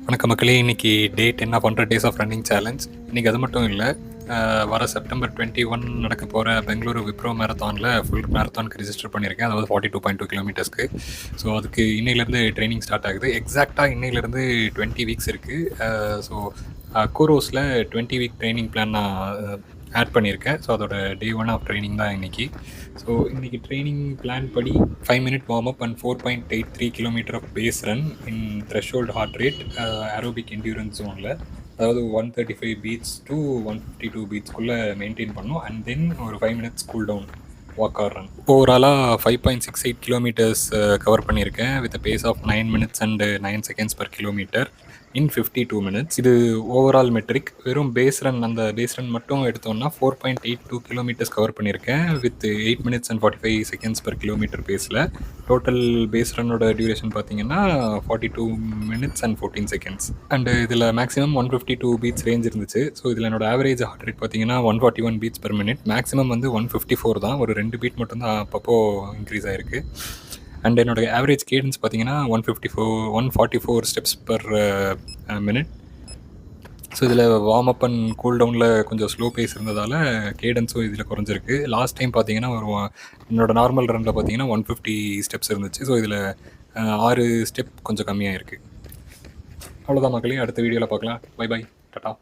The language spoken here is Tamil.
வணக்கம் மக்களே. இன்னைக்கு day 10 of 100 days of running challenge. இன்னைக்கு அது மட்டும் இல்லை, வர செப்டம்பர் 21 நடக்க போகிற பெங்களூரு விப்ரோ மேரத்தானில் ஃபுல் மேரத்தானுக்கு ரிஜிஸ்டர் பண்ணியிருக்கேன். அதாவது 42.2 கிலோமீட்டர்ஸ்க்கு. ஸோ அதுக்கு இன்னையிலேருந்து ட்ரைனிங் ஸ்டார்ட் ஆகுது. எக்ஸாக்டாக இன்னையிலேருந்து 20 வீக்ஸ் இருக்குது. ஸோ கூரோஸில் 20 வீக் ட்ரைனிங் பிளான் நான் ஆட் பண்ணியிருக்கேன். ஸோ அதோட டே 1 ஆஃப் ட்ரைனிங் தான் இன்றைக்கி. ஸோ இன்றைக்கி ட்ரைனிங் பிளான் படி 5 minute warm up and 4.83 kilometre of base run in threshold heart rate aerobic endurance ஜோனில், அதாவது 135 beats to 152 beatsக்குள்ளே மெயின்டைன் பண்ணோம். அண்ட் தென் ஒரு 5 minutes cool down walk or run. ஓவராலாக 5.68 கிலோமீட்டர்ஸ் கவர் பண்ணியிருக்கேன் with pace of 9 minutes and 9 seconds per kilometer in 52 minutes. இது ஓவரால் மெட்ரிக். வெறும் பேஸ் ரன், அந்த பேஸ் ரன் மட்டும் எடுத்தோம்னா 4.82 கிலோமீட்டர்ஸ் கவர் பண்ணியிருக்கேன் with 8 minutes and 45 seconds per kilometer பேஸில். டோட்டல் பேஸ் ரன்னோட டியூரேஷன் பார்த்தீங்கன்னா 42 minutes and 14 seconds. அண்டு இதில் மேக்ஸிமம் 152 beats ரேஞ்ச் இருந்துச்சு. ஸோ இதில் என்னோட ஆவரேஜ் ஹார்ட் ரேட் பார்த்தீங்கன்னா 141 beats per minute. மேக்ஸிமம் வந்து 154 தான். ஒரு 2 beat மட்டும்தான் அப்பப்போ இன்க்ரீஸ் ஆகிருக்கு. அண்ட் என்னோட ஆவரேஜ் கேடன்ஸ் பார்த்தீங்கன்னா 144 ஸ்டெப்ஸ் பர் மினிட். ஸோ இதில் வார்ம் அப் அண்ட் கூல் டவுனில் கொஞ்சம் ஸ்லோ பேஸ் இருந்ததால் கேடன்ஸும் இதில் குறைஞ்சிருக்கு. லாஸ்ட் டைம் பார்த்தீங்கன்னா என்னோட நார்மல் ரனில் பார்த்தீங்கன்னா 150 ஸ்டெப்ஸ் இருந்துச்சு. ஸோ இதில் 6 ஸ்டெப் கொஞ்சம் கம்மியாக இருக்குது. அவ்வளோதான் மக்களே. அடுத்த வீடியோவில் பார்க்கலாம். Bye bye, Tata.